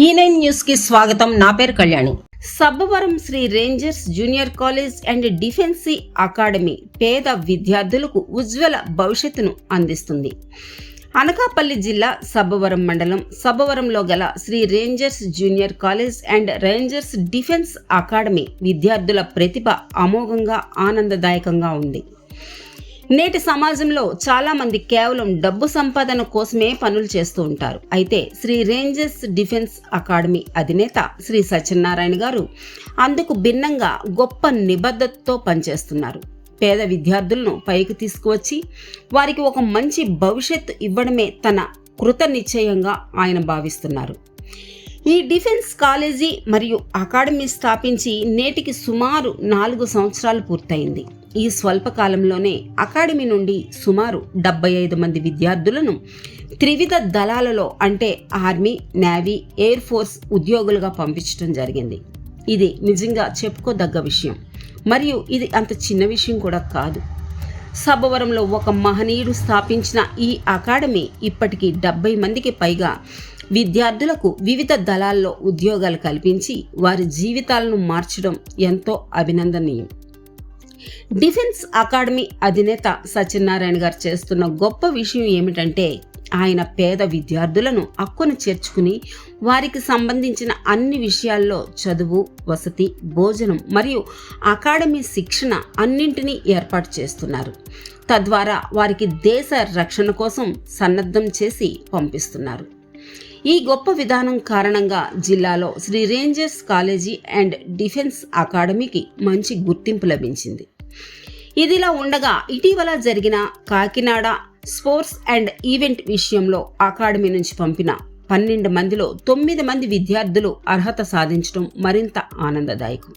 ఈ9 news కి స్వాగతం. నా పేరు Kalyani. Sabbavaram Sri rangers junior college and defence academy పేద విద్యార్థులకు ఉజ్వల భవిష్యత్తును అందిస్తుంది. అనకాపల్లి జిల్లా సబ్బవరం మండలం సబ్బవరంలో గల Sri rangers junior college and rangers defence academy విద్యార్థుల ప్రతిభ అమోఘంగా ఆనందదాయకంగా ఉంది. నేటి సమాజంలో చాలా మంది కేవలం డబ్బు సంపాదన కోసమే పనులు చేస్తూ ఉంటారు. అయితే శ్రీ రేంజర్స్ డిఫెన్స్ అకాడమీ అధినేత శ్రీ సత్యనారాయణ గారు అందుకు భిన్నంగా గొప్ప నిబద్ధతతో పనిచేస్తున్నారు. పేద విద్యార్థులను పైకి తీసుకువచ్చి వారికి ఒక మంచి భవిష్యత్తు ఇవ్వడమే తన కృత నిశ్చయంగా ఆయన భావిస్తున్నారు. ఈ డిఫెన్స్ కాలేజీ మరియు అకాడమీ స్థాపించి నేటికి సుమారు 4 సంవత్సరాలు పూర్తయింది. ఈ స్వల్ప కాలంలోనే అకాడమీ నుండి సుమారు 75 మంది విద్యార్థులను త్రివిధ దళాలలో అంటే ఆర్మీ, నేవీ, ఎయిర్ ఫోర్స్ ఉద్యోగులుగా పంపించడం జరిగింది. ఇది నిజంగా చెప్పుకోదగ్గ విషయం. మరియు ఇది అంత చిన్న విషయం కూడా కాదు. సబ్బవరంలో ఒక మహనీయుడు స్థాపించిన ఈ అకాడమీ ఇప్పటికీ 70 మందికి పైగా విద్యార్థులకు వివిధ దళాల్లో ఉద్యోగాలు కల్పించి వారి జీవితాలను మార్చడం ఎంతో అభినందనీయం. డిఫెన్స్ అకాడమీ అధినేత సత్యనారాయణ గారు చేస్తున్న గొప్ప విషయం ఏమిటంటే ఆయన పేద విద్యార్థులను హక్కున చేర్చుకుని వారికి సంబంధించిన అన్ని విషయాల్లో చదువు, వసతి, భోజనం మరియు అకాడమీ శిక్షణ అన్నింటినీ ఏర్పాటు చేస్తున్నారు. తద్వారా వారికి దేశ రక్షణ కోసం సన్నద్ధం చేసి పంపిస్తున్నారు. ఈ గొప్ప విధానం కారణంగా జిల్లాలో Sri Rangers college and defence అకాడమీకి మంచి గుర్తింపు లభించింది. ఇదిలా ఉండగా ఇటీవల జరిగిన కాకినాడ స్పోర్ట్స్ అండ్ ఈవెంట్ విషయంలో అకాడమీ నుంచి పంపిన 12 మందిలో 9 మంది విద్యార్థులు అర్హత సాధించడం మరింత ఆనందదాయకం.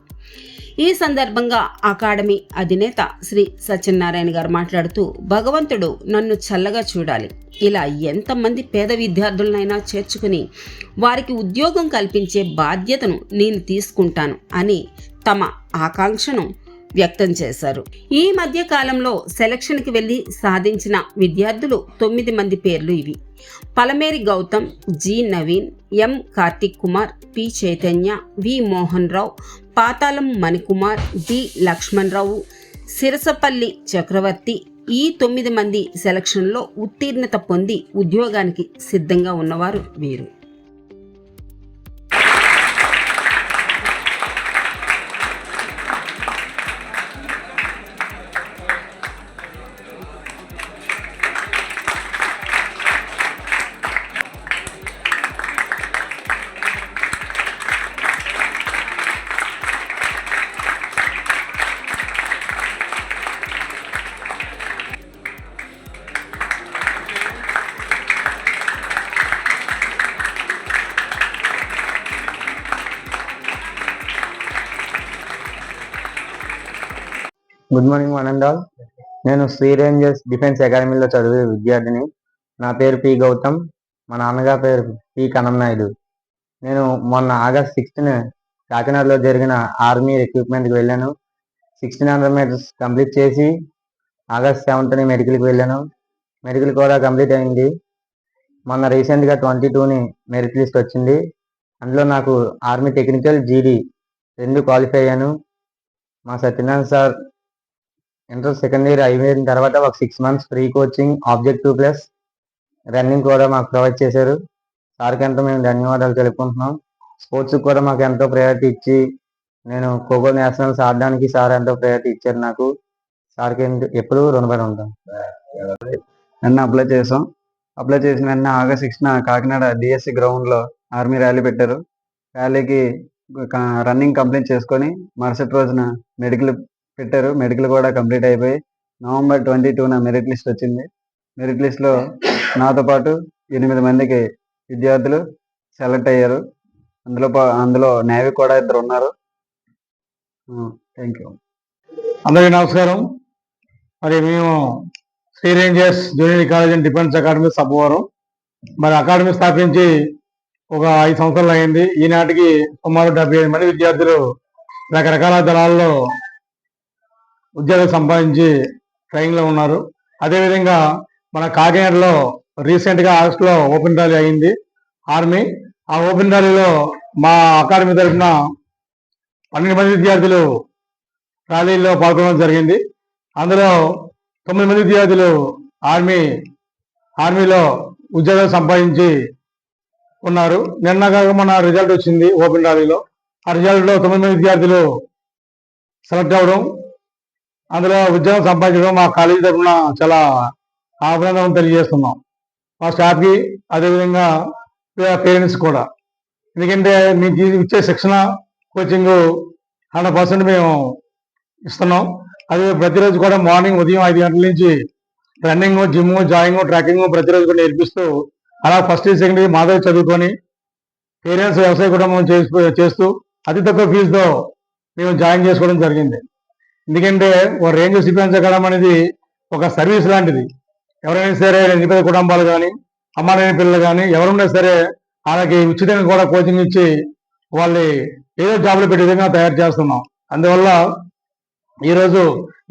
ఈ సందర్భంగా అకాడమీ అధినేత శ్రీ సత్యనారాయణ గారు మాట్లాడుతూ, భగవంతుడు నన్ను చల్లగా చూడాలి, ఇలా ఎంతమంది పేద విద్యార్థులనైనా చేర్చుకుని వారికి ఉద్యోగం కల్పించే బాధ్యతను నేను తీసుకుంటాను అని తమ ఆకాంక్షను వ్యక్తం చేశారు. ఈ మధ్య కాలంలో సెలక్షన్కి వెళ్లి సాధించిన విద్యార్థులు 9 మంది పేర్లు ఇవి: పలమేరి గౌతమ్, జి నవీన్, ఎం కార్తిక్ కుమార్, పి చైతన్య, వి మోహన్ రావు, పాతాళం మణికుమార్, డి లక్ష్మణ్ రావు, సిరసపల్లి చక్రవర్తి. ఈ 9 మంది సెలక్షన్లో ఉత్తీర్ణత పొంది ఉద్యోగానికి సిద్ధంగా ఉన్నవారు వీరు. గుడ్ మార్నింగ్ ఆనందాల్. నేను శ్రీ రేంజర్స్ డిఫెన్స్ అకాడమీలో చదివే విద్యార్థిని. నా పేరు పి గౌతమ్. మా నాన్నగారి పేరు పి కనంనాయుడు. నేను మొన్న ఆగస్ట్ 6th కాకినాడలో జరిగిన ఆర్మీ రిక్రూట్మెంట్కి వెళ్ళాను. 1600 మీటర్స్ కంప్లీట్ చేసి ఆగస్ట్ 7th మెడికల్కి వెళ్ళాను. మెడికల్ కూడా కంప్లీట్ అయింది. మొన్న రీసెంట్గా 22 మెరిట్ లిస్ట్ వచ్చింది. అందులో నాకు ఆర్మీ టెక్నికల్, జీడీ 2 క్వాలిఫై అయ్యాను. మా Satyanarayana sir inter second year అయిపోయిన తర్వాత ఒక 6 months free coaching, objective plus running కూడా మాకు ప్రొవైడ్ చేశారు. సార్కి ఎంతో మేము ధన్యవాదాలు తెలుపుకుంటున్నాం. స్పోర్ట్స్కి కూడా మాకు ఎంతో ప్రయారిటీ ఇచ్చి నేను ఖోఖో నేషనల్స్ ఆడడానికి సార్ ఎంతో ప్రయారిటీ ఇచ్చారు. నాకు సార్కి ఎప్పుడూ రుణపడి ఉంటాం. నిన్న అప్లై చేసిన వెంటనే ఆగస్ట్ 6th కాకినాడ డిఎస్సి గ్రౌండ్లో ఆర్మీ ర్యాలీ పెట్టారు. ర్యాలీకి రన్నింగ్ కంప్లీట్ చేసుకొని మరుసటి రోజున మెడికల్ పెట్టారు. మెడికల్ కూడా కంప్లీట్ అయిపోయి నవంబర్ 22 మెరిట్ లిస్ట్ వచ్చింది. మెరిట్ లిస్ట్లో నాతో పాటు 8 మందికి విద్యార్థులు సెలెక్ట్ అయ్యారు. అందులో నేవీ కూడా 2 ఉన్నారు. Thank you. అందరికీ నమస్కారం. మరి మేము Sri rangers junior college and defence academy Sabbavaram మరి అకాడమీ స్థాపించి ఒక 5 సంవత్సరాలు అయింది. ఈనాటికి సుమారు 75 మంది విద్యార్థులు రకరకాల దళాల్లో ఉద్యోగాలు సంపాదించి ట్రైనింగ్లో ఉన్నారు. అదేవిధంగా మన కాకినాడలో రీసెంట్గా ఆగస్టులో ఓపెన్ ర్యాలీ అయింది ఆర్మీ. ఆ ఓపెన్ ర్యాలీలో మా అకాడమీ తరఫున 12 మంది విద్యార్థులు ర్యాలీలో పాల్గొనడం జరిగింది. అందులో 9 మంది విద్యార్థులు ఆర్మీలో ఉద్యోగాలు సంపాదించి ఉన్నారు. నిన్నగా మన రిజల్ట్ వచ్చింది ఓపెన్ ర్యాలీలో. ఆ రిజల్ట్లో 9 మంది విద్యార్థులు సెలెక్ట్ అవ్వడం, అందులో ఉద్యోగం సంపాదించడం మా కాలేజీ తరఫున చాలా అభినందనలు తెలియజేస్తున్నాం మా స్టాఫ్కి, అదేవిధంగా పేరెంట్స్ కూడా. ఎందుకంటే మీకు ఇచ్చే శిక్షణ, కోచింగ్ 100% మేము ఇస్తున్నాం. అది ప్రతిరోజు కూడా మార్నింగ్ ఉదయం 5 గంటల నుంచి రన్నింగ్, జిమ్, జాగింగ్, ట్రెక్కింగ్ ప్రతిరోజు కూడా నేర్పిస్తూ, అలా first year second year Madhav చదువుకొని పేరెంట్స్ వ్యవసాయ కుటుంబం చేస్తూ అతి తక్కువ ఫీజుతో మేము జాయిన్ చేసుకోవడం జరిగింది. ఎందుకంటే ఒక రేంజర్స్ డిఫెన్స్ అకాడమీ అనేది ఒక సర్వీస్ లాంటిది. ఎవరైనా సరే నిరుపేద కుటుంబాలు కానీ, అమ్మాలేని పిల్లలు కానీ ఎవరున్నా సరే వాళ్ళకి ఉచితంగా కూడా కోచింగ్ ఇచ్చి వాళ్ళు ఏదో జాబ్లో పెట్టే విధంగా తయారు చేస్తున్నాం. అందువల్ల ఈరోజు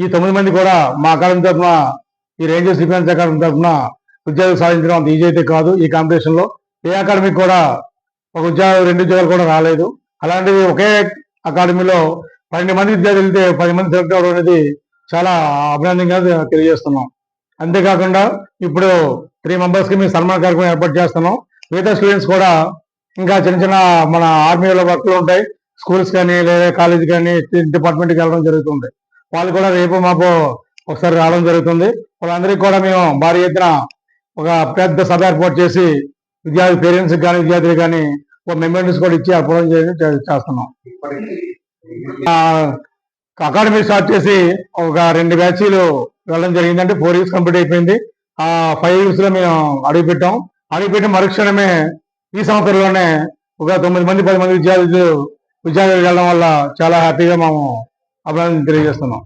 ఈ 9 మంది కూడా మా అకాడమీ తరఫున, ఈ రేంజర్స్ డిఫెన్స్ అకాడమీ తరఫున ఉద్యోగాలు సాధించడం అంత ఈజీ అయితే కాదు. ఈ కాంపిటీషన్లో ఏ అకాడమీకి కూడా ఒక ఉద్యోగం 2 ఉద్యోగాలు కూడా రాలేదు. అలాంటిది ఒకే అకాడమీలో 12 మంది విద్యార్థులు వెళ్తే 10 మంది సెలెక్ట్ అవ్వడం అనేది చాలా అభినందనగా తెలియజేస్తున్నాం. అంతేకాకుండా ఇప్పుడు 3 మెంబర్స్కి మేము సన్మాన కార్యక్రమం ఏర్పాటు చేస్తున్నాం. మిగతా స్టూడెంట్స్ కూడా ఇంకా చిన్న చిన్న మన ఆర్మీలో వర్క్లు ఉంటాయి, స్కూల్స్ కానీ లేదా కాలేజ్ కానీ డిపార్ట్మెంట్కి వెళ్ళడం జరుగుతుంది. వాళ్ళు కూడా రేపు మాపు ఒకసారి రావడం జరుగుతుంది. వాళ్ళందరికీ కూడా మేము భారీ ఎత్తున ఒక పెద్ద సభ ఏర్పాటు చేసి విద్యార్థి పేరెంట్స్కి కానీ విద్యార్థులకు కానీ ఒక మెమోరీస్ కూడా ఇచ్చి అప్లోడ్ చేస్తున్నాం. అకాడమీ స్టార్ట్ చేసి ఒక 2 బ్యాచీలు వెళ్ళడం జరిగింది. అంటే 4 ఇయర్స్ కంప్లీట్ అయిపోయింది. 5 ఇయర్స్ లో మేము అడుగుపెట్టిన మరుక్షణమే ఈ సంవత్సరంలోనే ఒక 9 మంది 10 మంది విద్యార్థులు వెళ్ళడం వల్ల చాలా హ్యాపీగా మేము అభినందన తెలియజేస్తున్నాం.